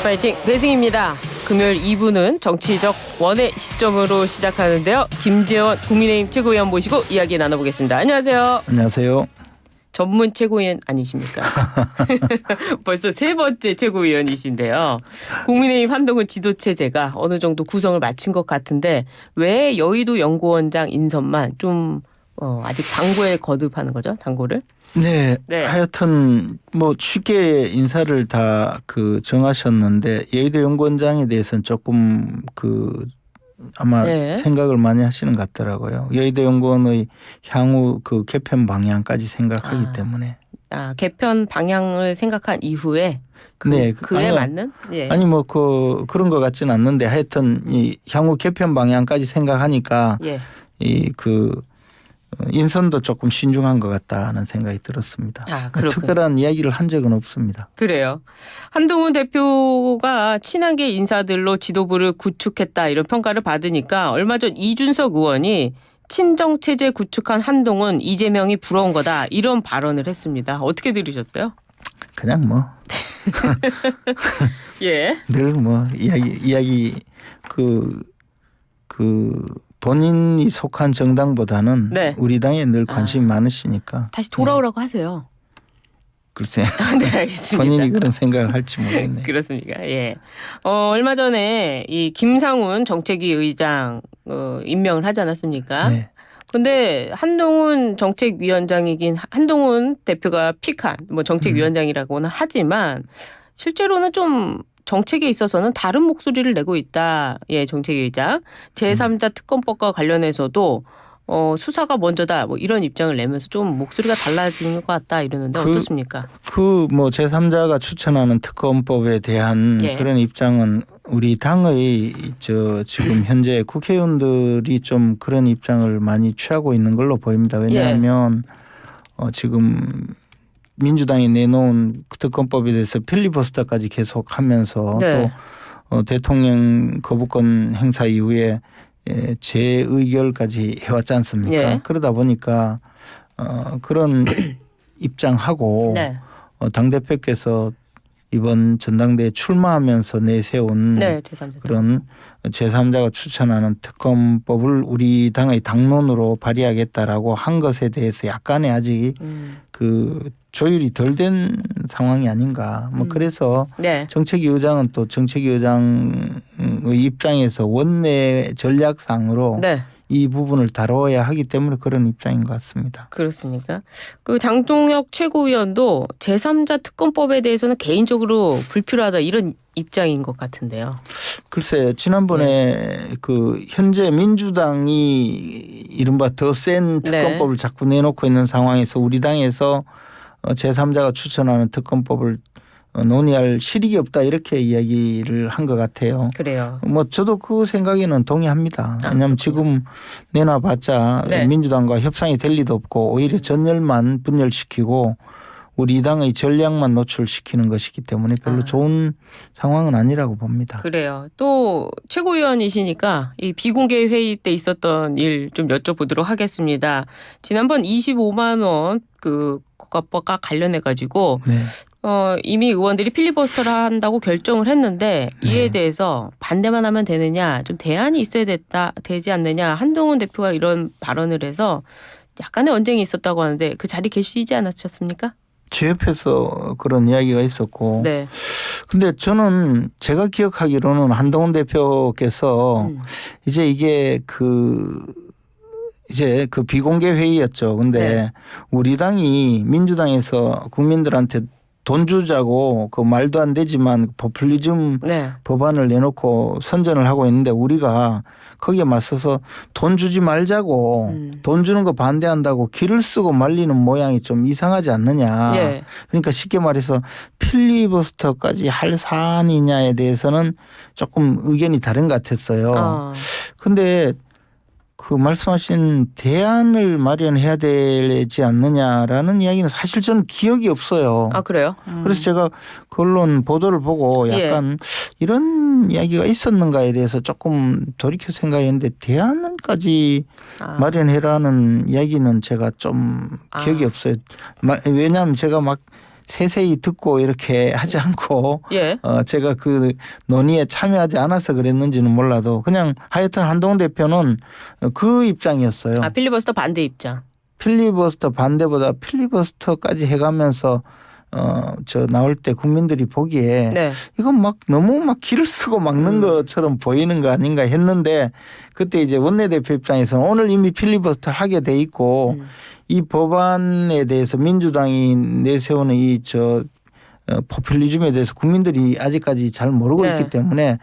파이팅 배승입니다. 금요일 2부는 정치적 원의 시점으로 시작하는데요. 김재원 국민의힘 최고위원 모시고 이야기 나눠보겠습니다. 안녕하세요. 안녕하세요. 전문 최고위원 아니십니까? 벌써 세 번째 최고위원이신데요. 국민의힘 한동훈 지도체제가 어느 정도 구성을 마친 것 같은데 왜 여의도 연구원장 인선만 좀 아직 장고에 거듭하는 거죠? 장고를? 네, 네. 하여튼 뭐 쉽게 인사를 다 정하셨는데 여의도 연구원장에 대해서는 조금 아마 네. 생각을 많이 하시는 것 같더라고요. 여의도 연구원의 향후 개편 방향까지 생각하기 때문에. 개편 방향을 생각한 이후에 네, 그에 맞는? 예. 아니 뭐 그런 것 같지는 않는데 하여튼 이 향후 개편 방향까지 생각하니까 예. 인선도 조금 신중한 것 같다는 생각이 들었습니다. 그렇군요. 특별한 이야기를 한 적은 없습니다. 그래요. 한동훈 대표가 친한계 인사들로 지도부를 구축했다 이런 평가를 받으니까 얼마 전 이준석 의원이 친정체제 구축한 한동훈 이재명이 부러운 거다 이런 발언을 했습니다. 어떻게 들으셨어요? 그냥 뭐 예. 늘 뭐 이야기 본인이 속한 정당보다는 네. 우리 당에 늘 관심이 많으시니까 다시 돌아오라고 하세요. 글쎄 네, 알겠습니다. 본인이 그런 생각을 할지 모르겠네요. 그렇습니까? 예. 얼마 전에 이 김상훈 정책위 의장 임명을 하지 않았습니까? 네. 근데 한동훈 정책위원장이긴 한동훈 대표가 픽한 뭐 정책위원장이라고는 하지만 실제로는 좀 정책에 있어서는 다른 목소리를 내고 있다. 예, 정책위의장. 제3자 특검법과 관련해서도 수사가 먼저다. 뭐 이런 입장을 내면서 좀 목소리가 달라지는 것 같다 이러는데 어떻습니까? 뭐 제3자가 추천하는 특검법에 대한 예. 그런 입장은 우리 당의 지금 현재 국회의원들이 좀 그런 입장을 많이 취하고 있는 걸로 보입니다. 왜냐하면 지금 민주당이 내놓은 특검법에 대해서 필리버스터까지 계속하면서 네. 또 대통령 거부권 행사 이후에 재의결까지 해왔지 않습니까? 예. 그러다 보니까 그런 입장하고 네. 당대표께서 이번 전당대회 출마하면서 내세운 네, 제3자. 그런 제3자가 추천하는 특검법을 우리 당의 당론으로 발의하겠다라고 한 것에 대해서 약간의 아직 조율이 덜 된 상황이 아닌가. 뭐 그래서 네. 정책위 의장은 또 정책위 의장의 입장에서 원내 전략상으로 네. 이 부분을 다뤄야 하기 때문에 그런 입장인 것 같습니다. 그렇습니까? 장동혁 최고위원도 제3자 특검법에 대해서는 개인적으로 불필요하다 이런 입장인 것 같은데요. 글쎄 지난번에 현재 민주당이 이른바 더 센 특검법을 자꾸 내놓고 있는 상황에서 우리 당에서 제3자가 추천하는 특검법을 논의할 실익이 없다 이렇게 이야기를 한 것 같아요. 그래요. 뭐 저도 그 생각에는 동의합니다. 왜냐하면 지금 내놔봤자 민주당과 협상이 될 리도 없고 오히려 전열만 분열시키고 우리 당의 전략만 노출시키는 것이기 때문에 별로 좋은 상황은 아니라고 봅니다. 그래요. 또 최고위원이시니까 이 비공개 회의 때 있었던 일 좀 여쭤보도록 하겠습니다. 지난번 25만 원 것과 관련해 가지고 이미 의원들이 필리버스터를 한다고 결정을 했는데 이에 대해서 반대만 하면 되느냐 좀 대안이 있어야 되지 않느냐 한동훈 대표가 이런 발언을 해서 약간의 언쟁이 있었다고 하는데 그 자리 계시지 않으셨습니까? 제 옆에서 그런 이야기가 있었고 네. 근데 저는 제가 기억하기로는 한동훈 대표께서 이제 이게 이제 비공개 회의였죠. 근데 우리 당이 민주당에서 국민들한테 돈 주자고 말도 안 되지만 포퓰리즘 법안을 내놓고 선전을 하고 있는데 우리가 거기에 맞서서 돈 주지 말자고 돈 주는 거 반대한다고 길을 쓰고 말리는 모양이 좀 이상하지 않느냐. 그러니까 쉽게 말해서 필리버스터까지 할 사안이냐에 대해서는 조금 의견이 다른 것 같았어요. 근데 말씀하신 대안을 마련해야 되지 않느냐라는 이야기는 사실 저는 기억이 없어요. 그래요? 그래서 제가 그 언론 보도를 보고 약간 이런 이야기가 있었는가에 대해서 조금 돌이켜 생각했는데 대안까지 마련해라는 이야기는 제가 좀 기억이 없어요. 왜냐하면 제가 막 세세히 듣고 이렇게 하지 않고 예. 제가 그 논의에 참여하지 않아서 그랬는지는 몰라도 그냥 하여튼 한동훈 대표는 그 입장이었어요. 아, 필리버스터 반대 입장. 필리버스터 반대보다 필리버스터까지 해가면서 저 나올 때 국민들이 보기에 네. 이건 막 너무 막 기를 쓰고 막는 것처럼 보이는 거 아닌가 했는데 그때 이제 원내대표 입장에서는 오늘 이미 필리버스터를 하게 돼 있고 이 법안에 대해서 민주당이 내세우는 이 포퓰리즘에 대해서 국민들이 아직까지 잘 모르고 네. 있기 때문에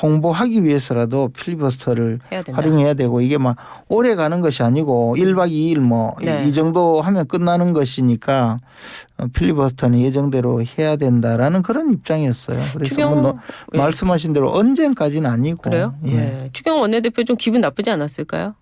홍보하기 위해서라도 필리버스터를 활용해야 되고 이게 막 오래 가는 것이 아니고 1박 2일 뭐 이 정도 하면 끝나는 것이니까 필리버스터는 예정대로 해야 된다라는 그런 입장이었어요. 그래서 말씀하신 대로 언젠까지는 아니고. 그래요? 예. 네. 추경호 원내대표 좀 기분 나쁘지 않았을까요?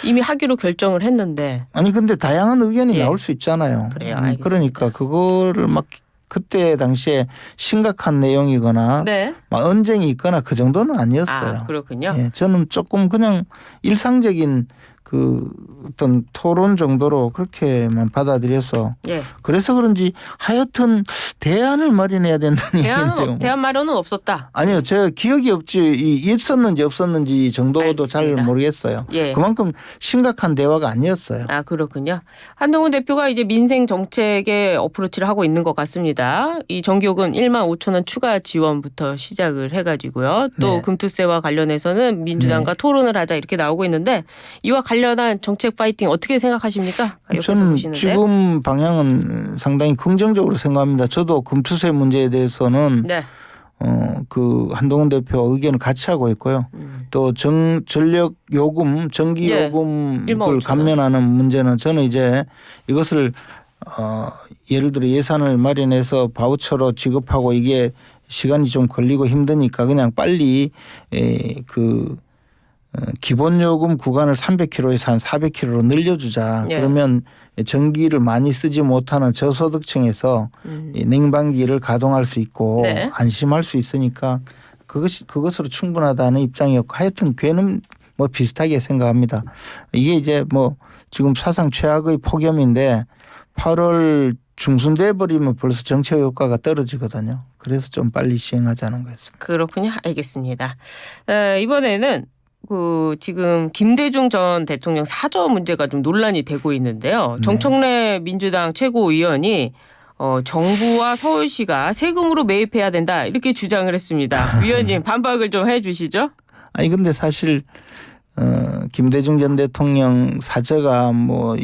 이미 하기로 결정을 했는데. 아니 근데 다양한 의견이 나올 수 있잖아요. 그래요. 알겠습니다. 그러니까 그거를 막 그때 당시에 심각한 내용이거나 네. 막 언쟁이 있거나 그 정도는 아니었어요. 아, 그렇군요. 예, 저는 조금 그냥 일상적인 그 어떤 토론 정도로 그렇게만 받아들여서 예. 그래서 그런지 하여튼 대안을 마련해야 된다는 얘기죠. 대안 마련은 없었다. 아니요. 제가 기억이 없지 있었는지 없었는지 정도도 알겠습니다. 잘 모르겠어요. 예. 그만큼 심각한 대화가 아니었어요. 아, 그렇군요. 한동훈 대표가 이제 민생 정책에 어프로치를 하고 있는 것 같습니다. 이 정기요금 1만 5천 원 추가 지원부터 시작을 해가지고요. 또 네. 금투세와 관련해서는 민주당과 토론을 하자 이렇게 나오고 있는데 이와 관련한 정책 파이팅 어떻게 생각하십니까? 옆에서 저는 보시는데. 지금 방향은 상당히 긍정적으로 생각합니다. 저도 금투세 문제에 대해서는 네. 그 한동훈 대표 의견을 같이 하고 있고요. 또 전력 요금, 전기 요금을 감면하는 문제는 저는 이제 이것을 예를 들어 예산을 마련해서 바우처로 지급하고 이게 시간이 좀 걸리고 힘드니까 그냥 빨리 기본 요금 구간을 300km에서 한 400km로 늘려주자. 예. 그러면 전기를 많이 쓰지 못하는 저소득층에서 냉방기를 가동할 수 있고 네. 안심할 수 있으니까 그것으로 충분하다는 입장이었고 하여튼 걔는 뭐 비슷하게 생각합니다. 이게 이제 뭐 지금 사상 최악의 폭염인데 8월 중순돼 버리면 벌써 정책 효과가 떨어지거든요. 그래서 좀 빨리 시행하자는 거였습니다. 그렇군요. 알겠습니다. 이번에는 지금 김대중 전 대통령 사저 문제가 좀 논란이 되고 있는데요. 정청래 민주당 최고위원이 정부와 서울시가 세금으로 매입해야 된다 이렇게 주장을 했습니다. 위원님 반박을 좀 해주시죠. 아니 근데 사실 김대중 전 대통령 사저가 뭐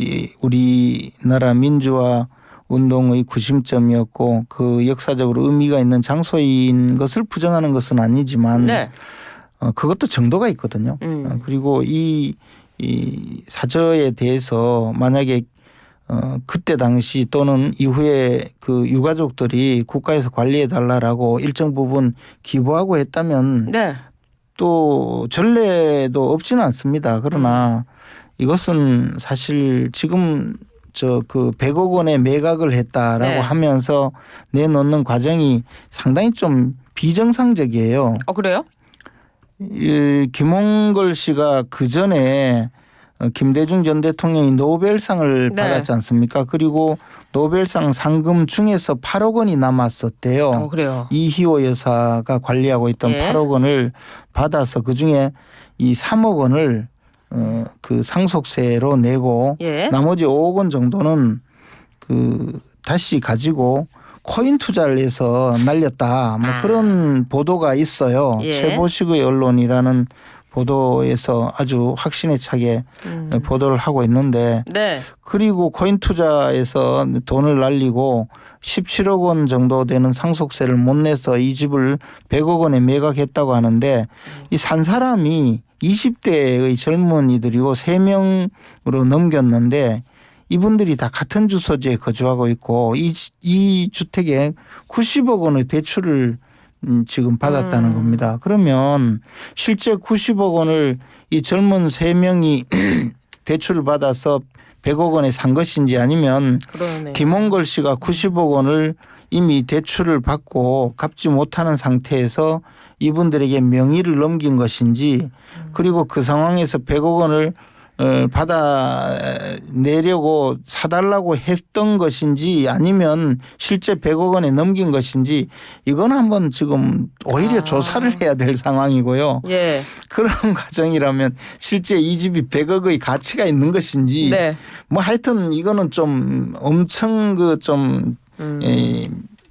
우리나라 민주화 운동의 구심점이었고 그 역사적으로 의미가 있는 장소인 것을 부정하는 것은 아니지만 네. 그것도 정도가 있거든요. 그리고 이 사저에 대해서 만약에 그때 당시 또는 이후에 그 유가족들이 국가에서 관리해 달라라고 일정 부분 기부하고 했다면 네. 또 전례도 없지는 않습니다. 그러나 이것은 사실 지금 그 100억 원의 매각을 했다라고 하면서 내놓는 과정이 상당히 좀 비정상적이에요. 그래요? 김홍걸 씨가 그 전에 김대중 전 대통령이 노벨상을 받았지 않습니까? 그리고 노벨상 상금 중에서 8억 원이 남았었대요. 그래요. 이희호 여사가 관리하고 있던 8억 원을 받아서 그중에 이 3억 원을 그 상속세로 내고 나머지 5억 원 정도는 다시 가지고 코인 투자를 해서 날렸다. 뭐 그런 보도가 있어요. 최보식의 언론이라는 보도에서 아주 확신에 차게 보도를 하고 있는데 그리고 코인 투자에서 돈을 날리고 17억 원 정도 되는 상속세를 못 내서 이 집을 100억 원에 매각했다고 하는데 이 산 사람이 20대의 젊은이들이고 3명으로 넘겼는데 이분들이 다 같은 주소지에 거주하고 있고 이 주택에 90억 원의 대출을 지금 받았다는 겁니다. 그러면 실제 90억 원을 이 젊은 3명이 대출을 받아서 100억 원에 산 것인지 아니면 김홍걸 씨가 90억 원을 이미 대출을 받고 갚지 못하는 상태에서 이분들에게 명의를 넘긴 것인지 그리고 그 상황에서 100억 원을 받아내려고 사달라고 했던 것인지 아니면 실제 100억 원에 넘긴 것인지 이건 한번 지금 오히려 조사를 해야 될 상황이고요. 예. 그런 과정이라면 실제 이 집이 100억의 가치가 있는 것인지 네. 뭐 하여튼 이거는 좀 엄청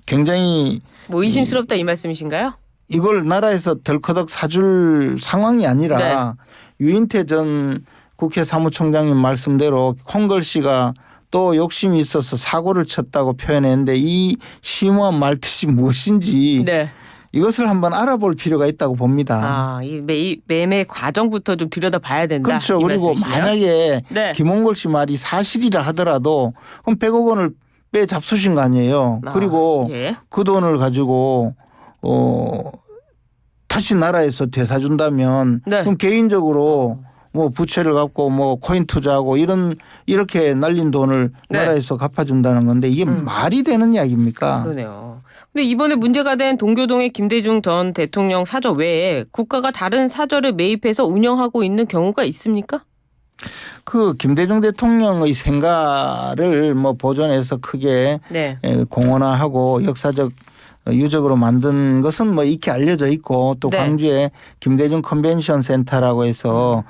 굉장히 뭐 의심스럽다 이 말씀이신가요? 이걸 나라에서 덜커덕 사줄 상황이 아니라 유인태 전 국회 사무총장님 말씀대로 콩걸 씨가 또 욕심이 있어서 사고를 쳤다고 표현했는데 이 심오한 말뜻이 무엇인지 이것을 한번 알아볼 필요가 있다고 봅니다. 이 매매 과정부터 좀 들여다봐야 된다. 그렇죠. 그리고 만약에 김홍걸 씨 말이 사실이라 하더라도 그럼 100억 원을 빼잡수신 거 아니에요. 그리고 그 돈을 가지고 다시 나라에서 되사준다면 그럼 개인적으로 뭐 부채를 갚고 뭐 코인 투자하고 이렇게 날린 돈을 나라에서 갚아준다는 건데 이게 말이 되는 이야기입니까? 그러네요. 근데 이번에 문제가 된 동교동의 김대중 전 대통령 사저 외에 국가가 다른 사저를 매입해서 운영하고 있는 경우가 있습니까? 그 김대중 대통령의 생가를 뭐 보존해서 크게 공헌화하고 역사적 유적으로 만든 것은 뭐 익히 알려져 있고 또 광주에 김대중 컨벤션 센터라고 해서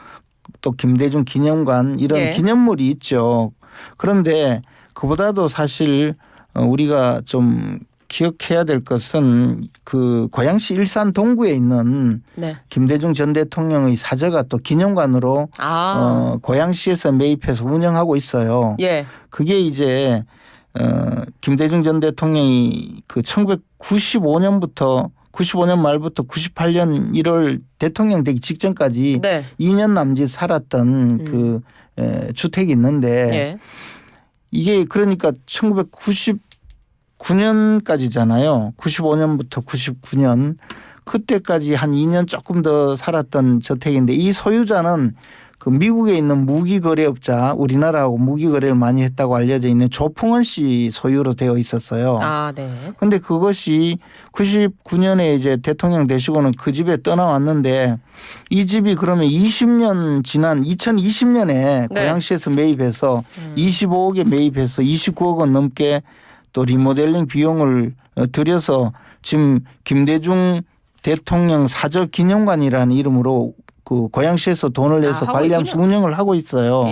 또 김대중 기념관 이런 기념물이 있죠. 그런데 그보다도 사실 우리가 좀 기억해야 될 것은 그 고양시 일산 동구에 있는 김대중 전 대통령의 사저가 또 기념관으로 고양시에서 매입해서 운영하고 있어요. 그게 이제 김대중 전 대통령이 그 1995년부터 95년 말부터 98년 1월 대통령 되기 직전까지 2년 남짓 살았던 그 주택이 있는데 이게 그러니까 1999년까지잖아요. 95년부터 99년 그때까지 한 2년 조금 더 살았던 저택인데 이 소유자는 그 미국에 있는 무기거래업자 우리나라하고 무기거래를 많이 했다고 알려져 있는 조풍원 씨 소유로 되어 있었어요. 그런데 그것이 99년에 이제 대통령 되시고는 그 집에 떠나왔는데 이 집이 그러면 20년 지난 2020년에 고양시에서 매입해서 25억에 매입해서 29억 원 넘게 또 리모델링 비용을 들여서 지금 김대중 대통령 사저 기념관이라는 이름으로 그 고양시에서 돈을 내서 관리하면서 운영을 하고 있어요.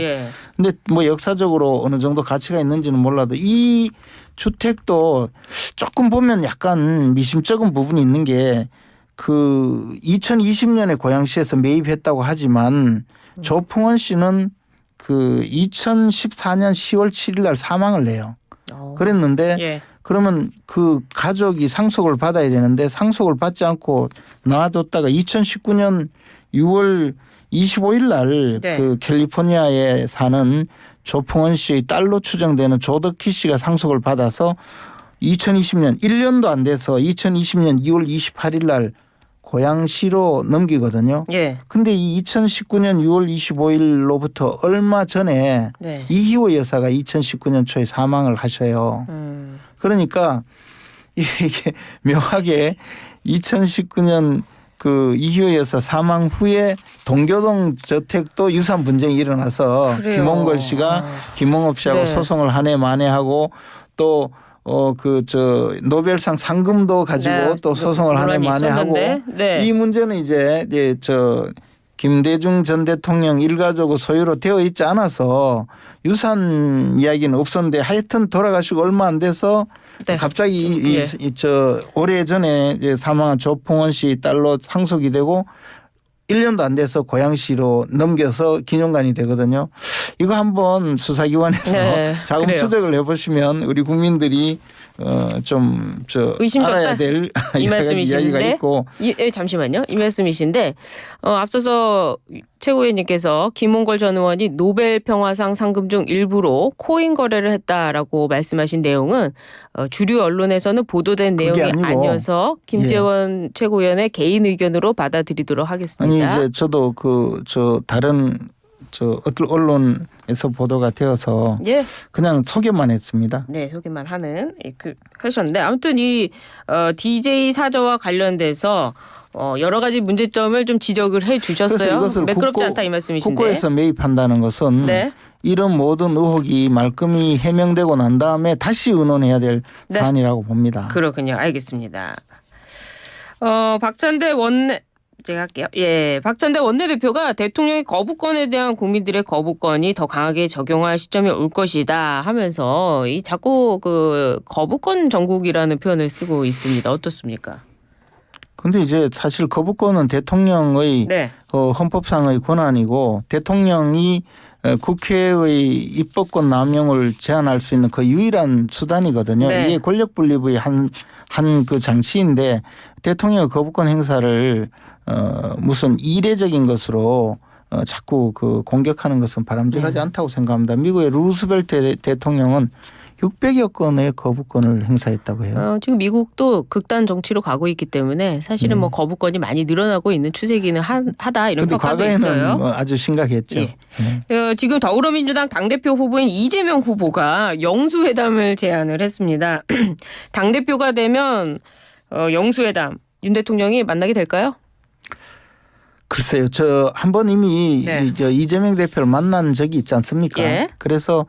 근데 뭐 역사적으로 어느 정도 가치가 있는지는 몰라도 이 주택도 조금 보면 약간 미심쩍은 부분이 있는 게 그 2020년에 고양시에서 매입했다고 하지만 조풍원 씨는 그 2014년 10월 7일 날 사망을 해요. 그랬는데 그러면 그 가족이 상속을 받아야 되는데 상속을 받지 않고 놔뒀다가 2019년 6월 25일 날 그 캘리포니아에 사는 조풍원 씨의 딸로 추정되는 조덕희 씨가 상속을 받아서 2020년 1년도 안 돼서 2020년 2월 28일 날 고양시로 넘기거든요. 근데 이 2019년 6월 25일로부터 얼마 전에 이희호 여사가 2019년 초에 사망을 하셔요. 그러니까 이게 묘하게 2019년 그 이희호 여사 사망 후에 동교동 저택도 유산 분쟁이 일어나서 김홍걸 씨가 김홍업 씨하고 소송을 한 해 만에 하고 또 노벨상 상금도 가지고 또 소송을 한 해 만에 하고 이 문제는 이제 김대중 전 대통령 일가족 소유로 되어 있지 않아서 유산 이야기는 없었는데 하여튼 돌아가시고 얼마 안 돼서 갑자기 오래전에 사망한 조풍원 씨 딸로 상속이 되고 1년도 안 돼서 고양시로 넘겨서 기념관이 되거든요. 이거 한번 수사기관에서 자금 추적을 해보시면 우리 국민들이 알아야 될 이 말씀이신데 이야기가 있고. 잠시만요. 이 말씀이신데 앞서서 최고위원님께서 김홍걸 전 의원이 노벨 평화상 상금 중 일부로 코인 거래를 했다라고 말씀하신 내용은 주류 언론에서는 보도된 내용이 아니어서 김재원 최고위원의 개인 의견으로 받아들이도록 하겠습니다. 아니 이제 저도 다른 어떤 언론에서 보도가 되어서 그냥 소개만 했습니다. 소개만 하는 하셨는데 아무튼 이 DJ 사저와 관련돼서 여러 가지 문제점을 좀 지적을 해 주셨어요. 매끄럽지 않다 이 말씀이신데. 국고에서 매입한다는 것은 네. 이런 모든 의혹이 말끔히 해명되고 난 다음에 다시 의논해야 될 네. 사안이라고 봅니다. 그렇군요. 알겠습니다. 박찬대 제가 할게요. 예, 박찬대 원내대표가 대통령의 거부권에 대한 국민들의 거부권이 더 강하게 적용할 시점이 올 것이다 하면서 이 자꾸 그 거부권 정국이라는 표현을 쓰고 있습니다. 어떻습니까? 근데 이제 사실 거부권은 대통령의 네. 헌법상의 권한이고 대통령이 국회의 입법권 남용을 제한할 수 있는 그 유일한 수단이거든요. 네. 이게 권력 분립의 한 그 장치인데 대통령의 거부권 행사를 무슨 이례적인 것으로 자꾸 그 공격하는 것은 바람직하지 않다고 생각합니다. 미국의 루스벨트 대통령은 600여 건의 거부권을 행사했다고 해요. 지금 미국도 극단 정치로 가고 있기 때문에 사실은 뭐 거부권이 많이 늘어나고 있는 추세기는 하다 이런 평가도 있어요. 과거에는 뭐 아주 심각했죠. 예. 지금 더불어민주당 당대표 후보인 이재명 후보가 영수회담을 제안을 했습니다. 당대표가 되면 영수회담 윤 대통령이 만나게 될까요? 글쎄요. 저 한 번 이미 네. 이재명 대표를 만난 적이 있지 않습니까? 예. 그래서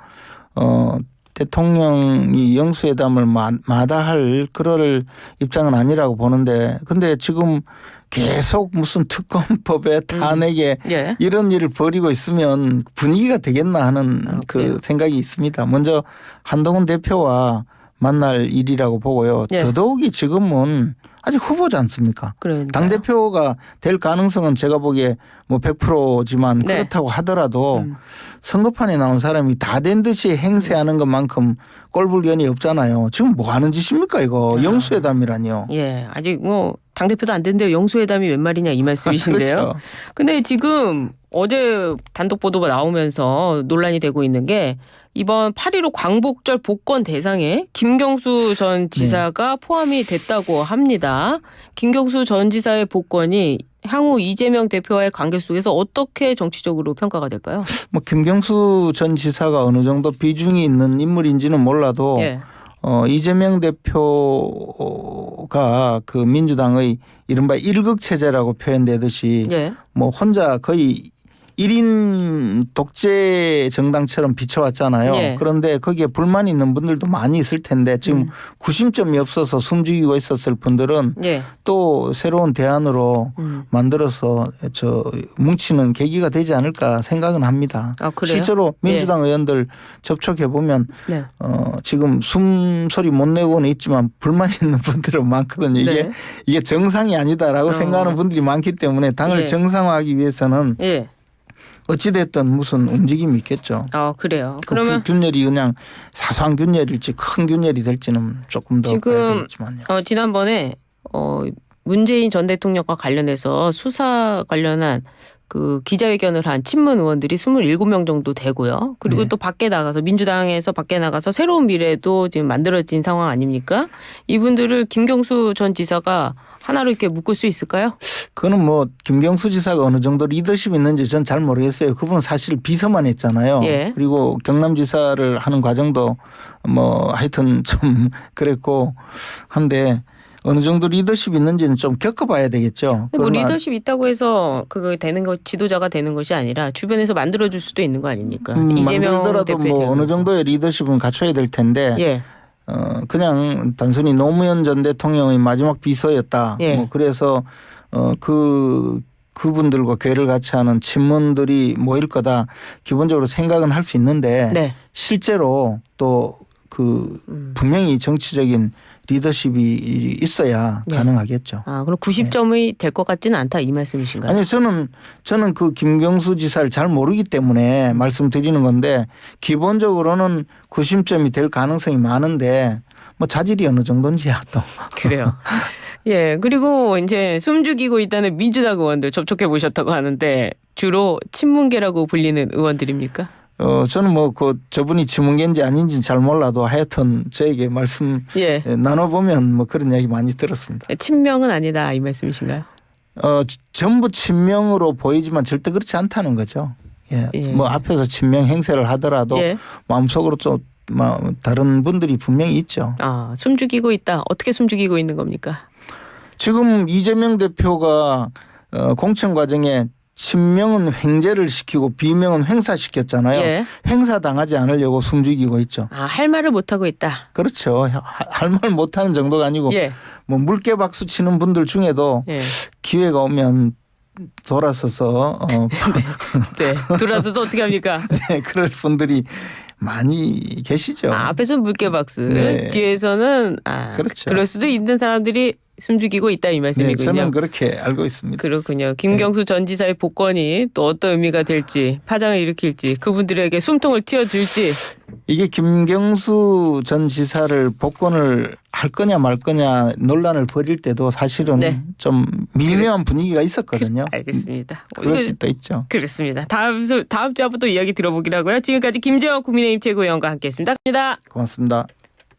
대통령이 영수회담을 마다할 그럴 입장은 아니라고 보는데 근데 지금 계속 무슨 특검법에 탄핵에 예. 이런 일을 벌이고 있으면 분위기가 되겠나 하는 그 생각이 있습니다. 먼저 한동훈 대표와 만날 일이라고 보고요. 예. 더더욱이 지금은 아직 후보지 않습니까? 당대표가 될 가능성은 제가 보기에 뭐 100%지만 네. 그렇다고 하더라도 선거판에 나온 사람이 다 된 듯이 행세하는 것만큼 꼴불견이 없잖아요. 지금 뭐 하는 짓입니까 이거. 영수회담이라니요. 예, 아직 뭐 당대표도 안 됐는데 영수회담이 웬 말이냐 이 말씀이신데요. 그렇죠. 근데 지금 어제 단독 보도가 나오면서 논란이 되고 있는 게 이번 8.15 광복절 복권 대상에 김경수 전 지사가 포함이 됐다고 합니다. 김경수 전 지사의 복권이 향후 이재명 대표와의 관계 속에서 어떻게 정치적으로 평가가 될까요? 뭐 김경수 전 지사가 어느 정도 비중이 있는 인물인지는 몰라도 예. 이재명 대표가 그 민주당의 이른바 일극 체제라고 표현되듯이 예. 뭐 혼자 거의 1인 독재 정당처럼 비춰왔잖아요. 예. 그런데 거기에 불만이 있는 분들도 많이 있을 텐데 지금 구심점이 없어서 숨죽이고 있었을 분들은 예. 또 새로운 대안으로 만들어서 뭉치는 계기가 되지 않을까 생각은 합니다. 아, 그래요? 실제로 민주당 의원들 접촉해 보면 네. 지금 숨소리 못 내고는 있지만 불만 있는 분들은 많거든요. 네. 이게 정상이 아니다라고 생각하는 분들이 많기 때문에 당을 예. 정상화하기 위해서는 예. 어찌됐든 무슨 움직임이 있겠죠. 그래요. 그 그러면 균열이 그냥 사소한 균열일지 큰 균열이 될지는 조금 더 봐야 지금 되겠지만요. 지난번에 문재인 전 대통령과 관련해서 수사 관련한 그 기자회견을 한 친문 의원들이 27명 정도 되고요. 그리고 네. 또 밖에 나가서 민주당에서 밖에 나가서 새로운 미래도 지금 만들어진 상황 아닙니까? 이분들을 김경수 전 지사가 하나로 이렇게 묶을 수 있을까요? 그거는 뭐 김경수 지사가 어느 정도 리더십이 있는지 전 잘 모르겠어요. 그분은 사실 비서만 했잖아요. 예. 그리고 경남지사를 하는 과정도 뭐 하여튼 좀 그랬고 한데 어느 정도 리더십이 있는지는 좀 겪어봐야 되겠죠. 뭐 리더십 있다고 해서 그거 되는 거 지도자가 되는 것이 아니라 주변에서 만들어줄 수도 있는 거 아닙니까? 이재명 만들더라도 대표에 뭐 대해서. 어느 정도의 리더십은 갖춰야 될 텐데 예. 그냥 단순히 노무현 전 대통령의 마지막 비서였다. 예. 뭐 그래서 그분들과 궤를 같이 하는 친문들이 모일 거다. 기본적으로 생각은 할 수 있는데 네. 실제로 또 분명히 정치적인 리더십이 있어야 네. 가능하겠죠. 그럼 90점이 될 것 같지는 않다 이 말씀이신가요? 아니 저는 그 김경수 지사를 잘 모르기 때문에 말씀드리는 건데 기본적으로는 90점이 될 가능성이 많은데 뭐 자질이 어느 정도인지야 또. 그래요. 예. 그리고 이제 숨죽이고 있다는 민주당 의원들 접촉해 보셨다고 하는데 주로 친문계라고 불리는 의원들입니까? 저는 뭐 저분이 친문계인지 아닌지 잘 몰라도 하여튼 저에게 말씀 예. 나눠보면 뭐 그런 이야기 많이 들었습니다. 친명은 아니다 이 말씀이신가요? 전부 친명으로 보이지만 절대 그렇지 않다는 거죠. 예. 예. 뭐 앞에서 친명 행세를 하더라도 예. 마음속으로 또 다른 분들이 분명히 있죠. 숨죽이고 있다. 어떻게 숨죽이고 있는 겁니까? 지금 이재명 대표가 공천 과정에 친명은 횡재를 시키고 비명은 횡사시켰잖아요. 예. 횡사당하지 않으려고 숨죽이고 있죠. 아, 할 말을 못하고 있다. 그렇죠. 할 말 못하는 정도가 아니고 예. 뭐 물개 박수 치는 분들 중에도 예. 기회가 오면 돌아서서 네. 돌아서서 어떻게 합니까? 네, 그럴 분들이 많이 계시죠. 아, 앞에서 물개박수, 네. 뒤에서는 그렇죠. 그럴 수도 있는 사람들이 숨죽이고 있다 이 네, 말씀이군요. 저는 그렇게 알고 있습니다. 그렇군요. 김경수 전 지사의 복권이 또 어떤 의미가 될지, 파장을 일으킬지, 그분들에게 숨통을 틔워줄지. 이게 김경수 전 지사를 복권을 할 거냐 말 거냐 논란을 벌일 때도 사실은 네. 좀 미묘한 분위기가 있었거든요. 알겠습니다. 그럴 수도 있죠. 그렇습니다. 다음 주에 한번 또 이야기 들어보기로 하고요. 지금까지 김재원 국민의힘 최고위원과 함께했습니다. 감사합니다. 고맙습니다.